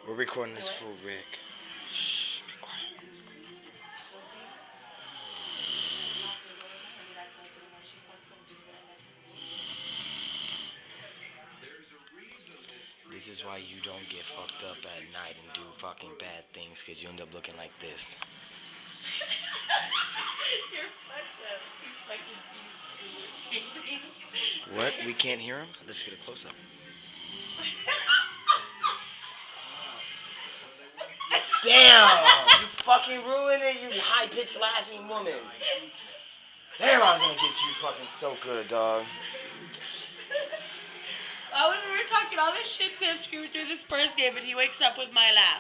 We're recording this fool, Rick. Shh, be quiet. This is why you don't get fucked up at night and do fucking bad things, because you end up looking like this. You're fucked up. He's fucking What? We can't hear him? Let's get a close-up. Damn! You fucking ruined it, you high-pitched laughing woman. Damn, I was gonna get you fucking so good, dog. We were talking all this shit to him screaming through this first game, and he wakes up with my laugh.